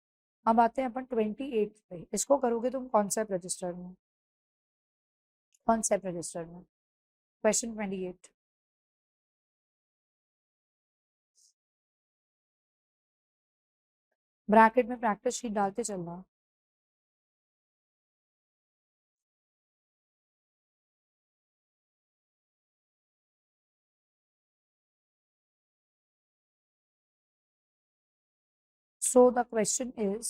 अब आते हैं अपन 28 पे। इसको करोगे तुम कॉन्सेप्ट रजिस्टर में, कॉन्सेप्ट रजिस्टर में क्वेश्चन 28। ब्रैकेट में प्रैक्टिस शीट डालते चलना। So the question is,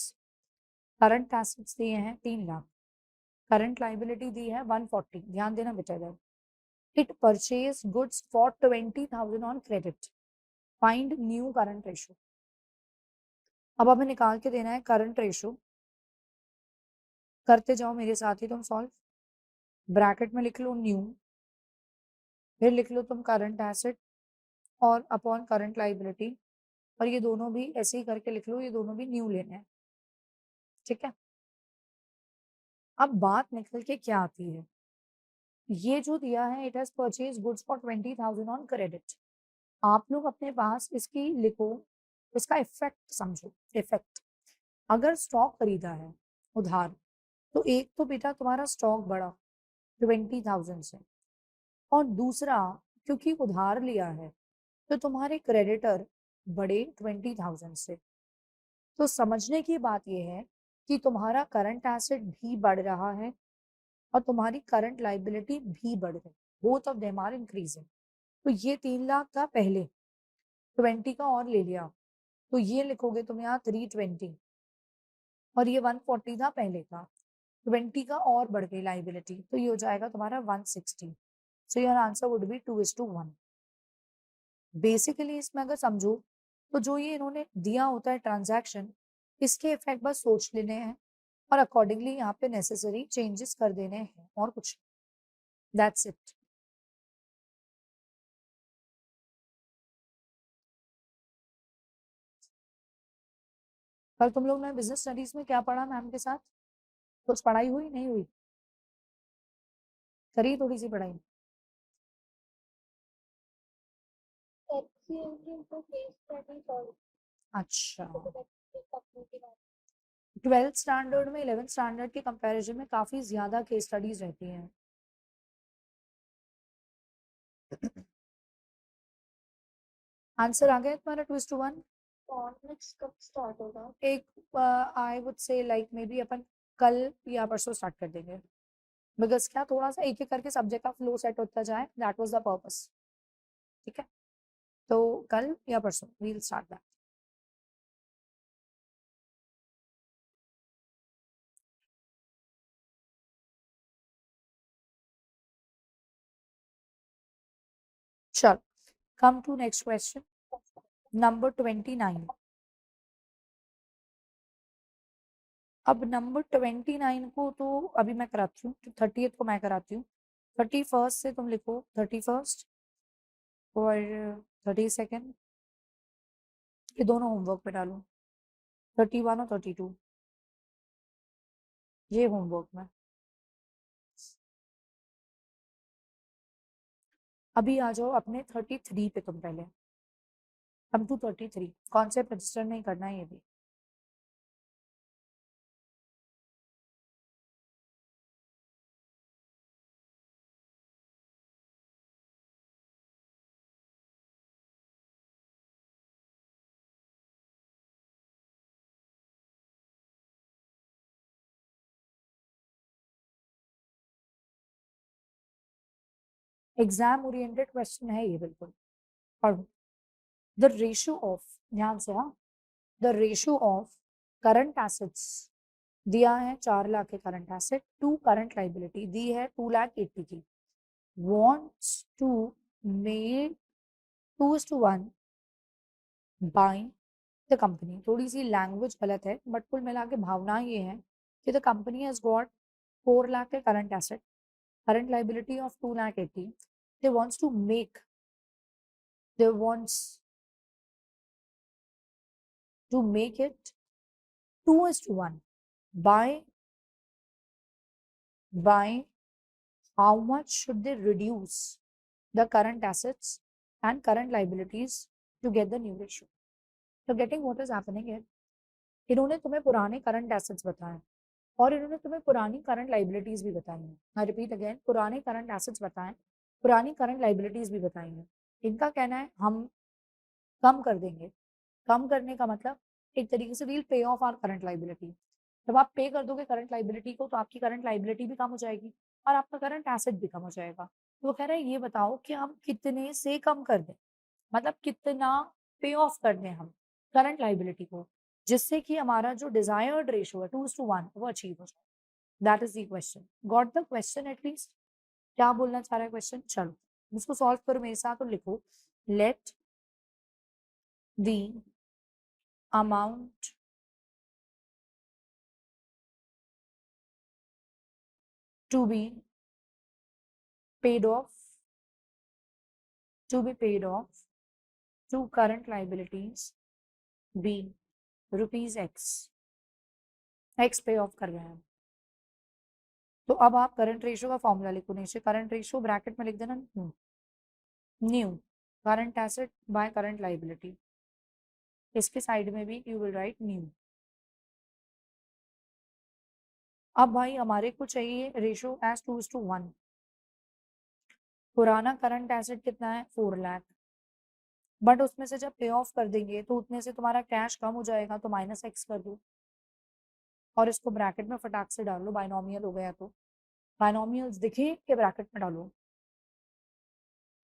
current assets दिए हैं 3 लाख, करंट लाइबिलिटी दी है 140। ध्यान देना बेटा इधर। It purchase goods for 20,000 on credit, find new current ratio. अब हमें निकाल के देना है करंट रेशो। करते जाओ मेरे साथ ही तुम सॉल्व। ब्रैकेट में लिख लो न्यू, फिर लिख लो तुम करंट एसेट और अपॉन करंट लाइबिलिटी, और ये दोनों भी ऐसे ही करके लिख लो, ये दोनों भी न्यू लेने हैं, ठीक है। अब बात निकल के क्या आती है, ये जो दिया है it has purchase goods for 20,000 on credit. आप लोग अपने पास इसकी लिखो, इसका इफेक्ट समझो। इफेक्ट, अगर स्टॉक खरीदा है उधार, तो एक तो बेटा तुम्हारा स्टॉक बढ़ा 20,000 से, और दूसरा क्योंकि उधार लिया है तो तुम्हारे क्रेडिटर बढ़े 20,000 से। तो समझने की बात यह है कि तुम्हारा करंट एसेट भी बढ़ रहा है और तुम्हारी करंट लाइबिलिटी भी बढ़ रही है, both of them are increasing. तो ये 3 लाख था पहले, 20 का और ले लिया, तो ये लिखोगे तुम यहाँ 320, और ये 140 था पहले का, 20 का और बढ़ गई लाइबिलिटी, तो ये हो जाएगा तुम्हारा 160। सो your answer would be 2:1। Basically इसमें अगर समझो तो जो ये इन्होंने दिया होता है ट्रांजैक्शन, इसके इफेक्ट बस सोच लेने हैं और अकॉर्डिंगली यहाँ पे नेसेसरी चेंजेस कर देने हैं, और कुछ, दैट्स इट। कल तुम लोग ने बिजनेस स्टडीज में क्या पढ़ा मैम के साथ? कुछ पढ़ाई हुई नहीं हुई? करी थोड़ी सी पढ़ाई? HCM की तो केस स्टडी सॉल्व अच्छा, तकनीकी बात। 12th स्टैंडर्ड में 11th स्टैंडर्ड के कंपैरिजन में काफी ज्यादा केस स्टडीज रहती हैं। आंसर आ गया तुम्हारा 2:1? इकोनॉमिक्स कब स्टार्ट होगा? एक I would say like maybe अपन कल या परसों स्टार्ट कर देंगे, बिकॉज क्या थोड़ा सा एक एक करके सब्जेक्ट का फ्लो सेट होता जाए, दैट वाज द पर्पस, ठीक है। तो कल या परसों वी विल स्टार्ट दैट। चल, come to next question, number 29। अब नंबर 29 को तो अभी मैं कराती हूँ, 30th को मैं कराती हूँ। 31st से तुम लिखो 31st और 32nd, ये दोनों होमवर्क पे डालो। 31 और 32 ये होमवर्क में। अभी आ जाओ अपने 33 पे तुम पहले, कम टू 33, कॉन्सेप्ट रजिस्टर नहीं करना है ये भी। एग्जाम ओरिएंटेड क्वेश्चन है ये बिल्कुल, पढ़ो। द रेशियो ऑफ, ध्यान से हाँ, the ratio of current assets दिया है 4 लाख के current asset to current liability दी है 2,80,000 की, wants to make 2:1 by the company. थोड़ी सी लैंग्वेज गलत है बट कुल मिला के भावना ये है कि the company has got 4 lakh के current asset, current liability of 2,80,000, they wants to make, they wants to make it 2:1 by how much should they reduce the current assets and current liabilities to get the new ratio. So getting what is happening here, इन्होंने तुम्हें पुराने current assets बताए और इन्होंने तुम्हें पुरानी current liabilities भी बताई हैं। आई रिपीट अगेन, पुराने करंट एसेट्स बताएं, पुरानी करंट लाइबिलिटीज भी बताई हैं। इनका कहना है हम कम कर देंगे। कम करने का मतलब एक तरीके से वील पे ऑफ आर करंट लाइबिलिटी। जब आप पे कर दोगे करंट लाइबिलिटी को तो आपकी करंट लाइबिलिटी भी कम हो जाएगी और आपका करंट एसेट भी कम हो जाएगा। तो वो कह रहे हैं ये बताओ कि हम कितने से कम कर दें, मतलब कितना पे ऑफ कर दें हम करंट लाइबिलिटी को, जिससे कि हमारा जो डिजायर्ड रेशियो है 2:1 वो अचीव हो जाए। That is the question. Got the question at least? क्या बोलना चाह रहा है क्वेश्चन? चलो इसको सॉल्व करो मेरे साथ और लिखो, let the amount to be paid off, to be paid off to current liabilities be rupees x, x पे ऑफ कर रहे हैं। तो अब आप करंट रेशियो का फॉर्मूला लिखो, नीचे करंट रेशियो ब्रैकेट में लिख देना new current asset by current liability, इसके साइड में भी यू विल राइट न्यू। अब भाई हमारे को चाहिए रेशियो एज 2:1। पुराना करंट एसेट कितना है? 4 लाख, बट उसमें से जब पे ऑफ कर देंगे तो उतने से तुम्हारा कैश कम हो जाएगा, तो माइनस एक्स कर दो और इसको ब्रैकेट में फटाक से डाल लो, बाइनोमियल हो गया तो बाइनोमियल्स दिखे के ब्रैकेट में डालो,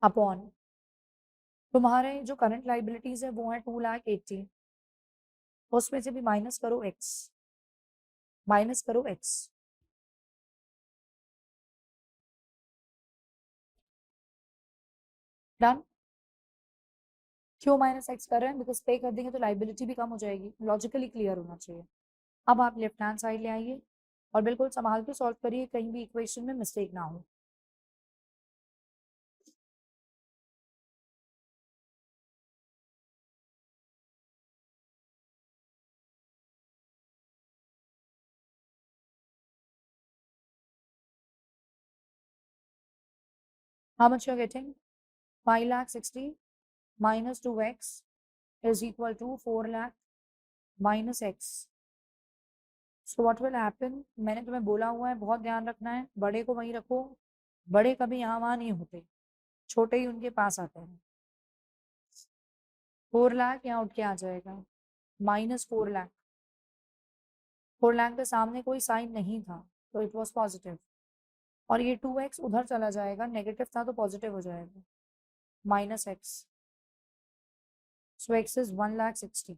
अपॉन तुम्हारे जो करंट लाइबिलिटीज है वो है 2,80,000, उसमें से भी माइनस करो एक्स, माइनस करो एक्स। डन? क्यों माइनस एक्स कर रहे हैं? बिकॉज पे कर देंगे तो लाइबिलिटी भी कम हो जाएगी, लॉजिकली क्लियर होना चाहिए। अब आप लेफ्ट हैंड साइड ले आइए और बिल्कुल संभाल के सॉल्व करिए, कहीं भी इक्वेशन में मिस्टेक ना हो। How much you're getting? 5,60,000 minus 2x is equal to 4 lakh minus x. So what will happen? मैंने तुम्हें बोला हुआ है बहुत ध्यान रखना है, बड़े को वहीं रखो, बड़े कभी यहाँ वहां नहीं होते, छोटे ही उनके पास आते हैं। 4 लाख यहाँ उठ के आ जाएगा, माइनस 4 लाख, 4 लाख के सामने कोई साइन नहीं था तो इट वॉज पॉजिटिव, और ये 2x उधर चला जाएगा, नेगेटिव था तो पॉजिटिव हो जाएगा, minus x. So x is 1,60,000।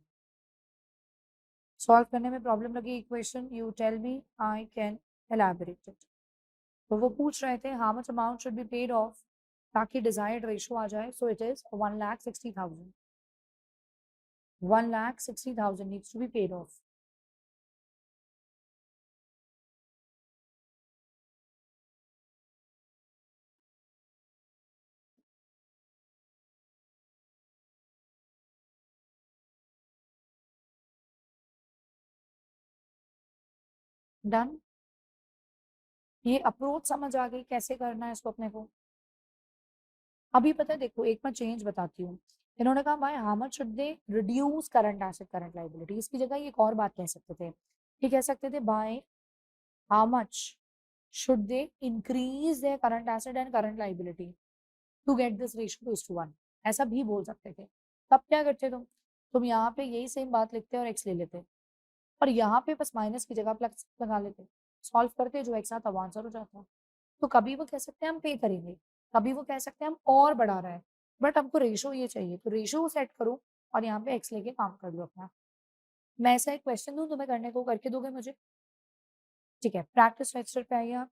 Solve करने में प्रॉब्लम लगी equation, you tell me, I can elaborate it. तो वो पूछ रहे थे how much amount should be paid off ताकि डिजायर्ड रेशियो आ जाए, so it is 1,60,000, 1,60,000 needs to be paid off. Done? ये अप्रोच समझ आ गई कैसे करना है इसको अपने को? अभी पता है देखो, एक मैं चेंज बताती हूँ। इन्होंने कहा भाई how much should they reduce current asset current liability, इसकी जगह ये एक और बात कह सकते थे। ये कह सकते थे by how much should they increase their current asset and current liability to get this ratio two is to 1। ऐसा भी बोल सकते थे। तब क्या करते तुम यहाँ पे यही सेम बात लिखते और एक्स ले लेते, और यहाँ पे बस माइनस की जगह प्लस लगा लेते, सॉल्व करते, जो एक साथ अब आंसर हो जाता। तो कभी वो कह सकते हैं हम पे करेंगे, कभी वो कह सकते हैं हम और बढ़ा रहा है, बट हमको रेशो ये चाहिए, तो रेशो सेट करो और यहाँ पे एक्स लेके काम कर लो अपना। मैं ऐसा एक क्वेश्चन दूं तुम्हें करने को, करके दोगे मुझे? ठीक है, प्रैक्टिस रजिस्टर पे आइए आप।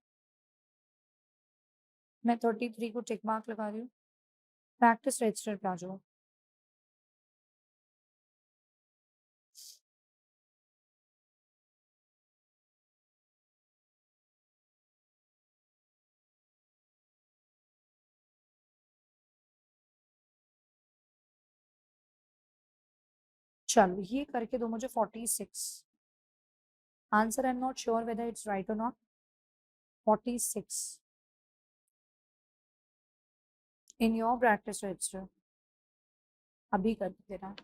मैं 33 को टिक मार्क लगा रही हूँ। प्रैक्टिस रजिस्टर पे आ जाओ। चलो ये करके दो मुझे 46। Answer I am not sure whether it's right और not. 46 in your practice register अभी कर देना।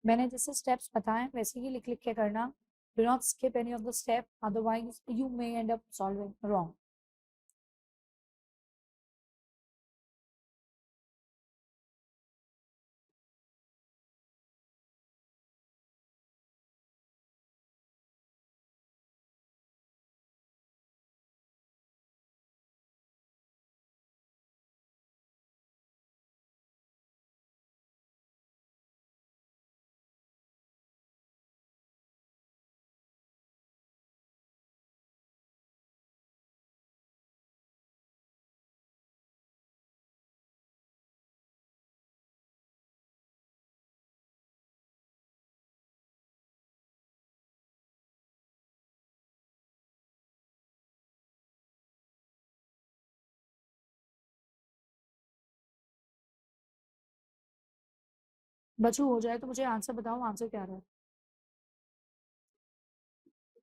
मैंने जैसे स्टेप्स बताए वैसे ही लिख लिख के करना। Do not skip any of the step, otherwise you may and up solving wrong. बच्चों हो जाए तो मुझे आंसर बताओ, आंसर क्या रहा है?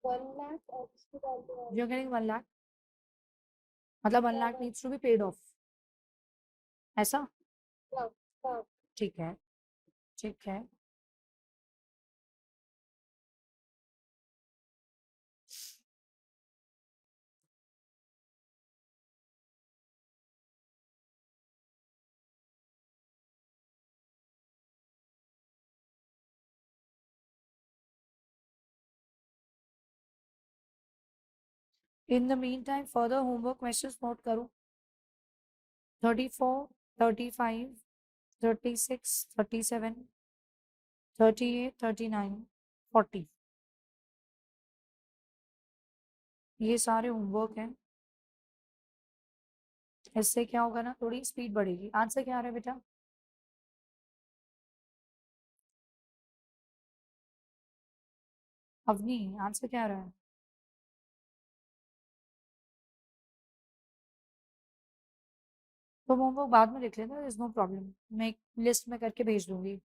1 lakh x to the you are getting 1 lakh, मतलब 1 lakh needs to be paid off, ऐसा? हाँ, हाँ। ठीक है, ठीक है। In the mean time further homework questions note करो। 34, 35, 36, 37, 38, 39, 40, ये सारे होमवर्क हैं। इससे क्या होगा ना, थोड़ी स्पीड बढ़ेगी। आंसर क्या आ रहा है बेटा? अवनी, आंसर क्या आ रहा है? तो होमवर्क बाद में लिख लेना, इज नो प्रॉब्लम, मैं एक लिस्ट में करके भेज दूंगी।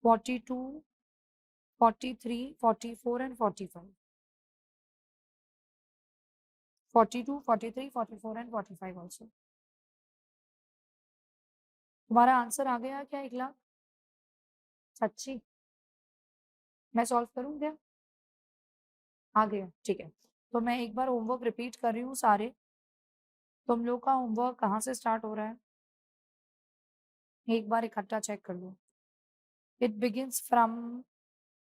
42, 43, 44 and 45. 42, 43, 44 and 45 also. तुम्हारा आंसर आ गया क्या 1,00,000? सच्ची? मैं सॉल्व करूँ क्या? आ गया, ठीक है। तो मैं एक बार होमवर्क रिपीट कर रही हूँ सारे। तुम लोग का होमवर्क कहाँ से स्टार्ट हो रहा है? एक बार इकट्ठा चेक कर लो। It begins from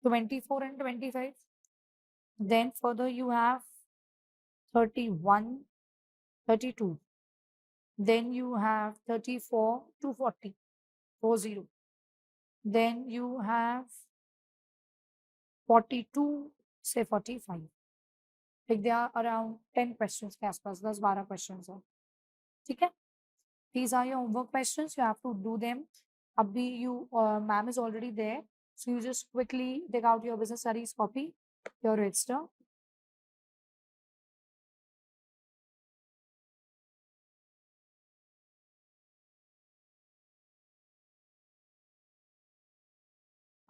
24 and 25. Then further you have 31, 32. Then you have 34 to 40, 40. Then you have 42 से 45. Like there are around 10 questions के आसपास, 10-12 questions है। ठीक है? These are your homework questions. You have to do them. Abhi ma'am is already there. So you just quickly take out your business studies copy, your register.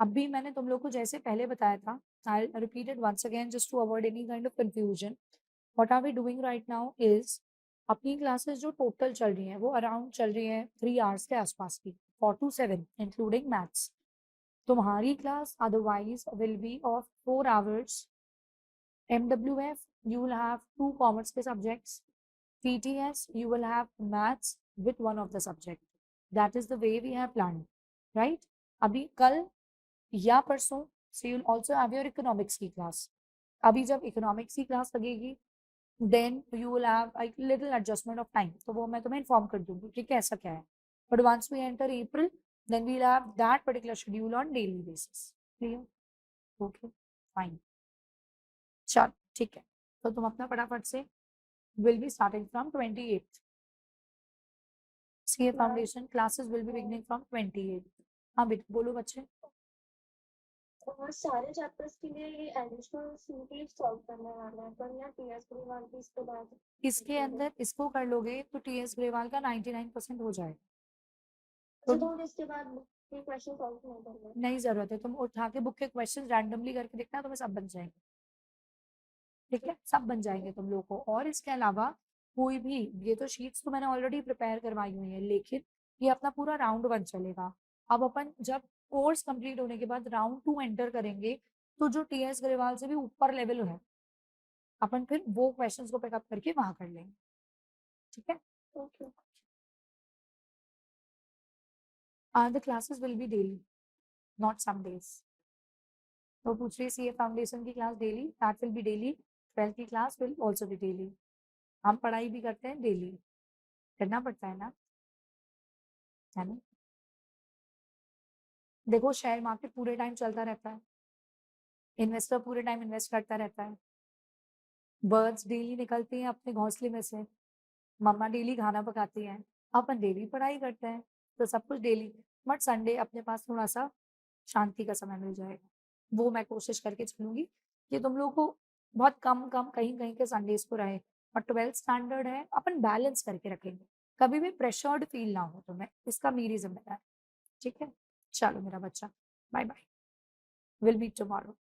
अभी मैंने तुम लोग को जैसे पहले बताया था, I'll repeat it once again just to avoid any kind of confusion. What are we doing right now is अपनी क्लासेस जो टोटल चल रही हैं वो अराउंड चल रही हैं 3 आवर्स के आसपास की, 4 to 7 इंक्लूडिंग मैथ्स। तुम्हारी class otherwise will be of 4 hours. MWF you will have 2 commerce के subjects, PTS you will have maths with one of the subject. That is the way we have planned, right? अभी कल या परसों so you'll also have your economics की class. अभी जब economics की class लगेगी then you will have a little adjustment of time, तो वो मैं तुम्हें इन्फॉर्म कर दूंगी कि कैसा क्या है। But once we enter April then we'll have that particular schedule on daily basis. Clear? Okay, fine. चल ठीक है, तो तुम अपना फटाफट से will be starting from 28th. CA Foundation classes will be beginning from 28th. हाँ बेटा बोलो बच्चे। और सारे चैप्टर्स के लिए ये एडिशनल सीटी सॉल्व करने वाला है, पर या टीएस ग्रेवाल की इसके बाद इसके अंदर इसको कर लोगे तो TS ग्रेवाल का 99% हो जाएगा। अच्छा, तो मुझे इसके बाद ये क्वेश्चन सॉल्व नहीं करना। नहीं जरूरत है, तुम उठा के बुक के क्वेश्चन रैंडमली करके देखना, तुम्हें सब बन जाएंगे। ठीक है, सब बन जाएंगे तुम लोग को। और इसके अलावा कोई भी, ये तो शीट्स तो मैंने ऑलरेडी प्रिपेयर करवाई हुई है, लेकिन ये अपना पूरा राउंड 1 चलेगा। अब अपन जब कोर्स कंप्लीट होने के बाद राउंड 2 एंटर करेंगे तो जो TS ग्रेवाल से भी ऊपर लेवल है अपन फिर वो क्वेश्चंस को पिकअप करके वहां कर लेंगे। ठीक है, okay. The classes will be daily, not some days. तो पूछ रही CA फाउंडेशन की class daily, that will be daily. 12th की class will also be daily. हम पढ़ाई भी करते हैं डेली, करना पड़ता है ना, है ना। देखो शेयर मार्केट पूरे टाइम चलता रहता है, इन्वेस्टर पूरे टाइम इन्वेस्ट करता रहता है, बर्ड्स डेली निकलती हैं अपने घोंसले में से, मम्मा डेली खाना पकाती हैं, अपन डेली पढ़ाई करते हैं, तो सब कुछ डेली। बट संडे अपने पास थोड़ा सा शांति का समय मिल जाएगा, वो मैं कोशिश करके चलूंगी कि तुम लोग को बहुत कम कम कहीं कहीं के संडेज को रहे। और 12th स्टैंडर्ड है, अपन बैलेंस करके रखेंगे, कभी भी प्रेशर्ड फील ना हो तुम्हें, इसका मेरी जिम्मेदारी। ठीक है, चलो मेरा बच्चा, bye bye, will meet tomorrow.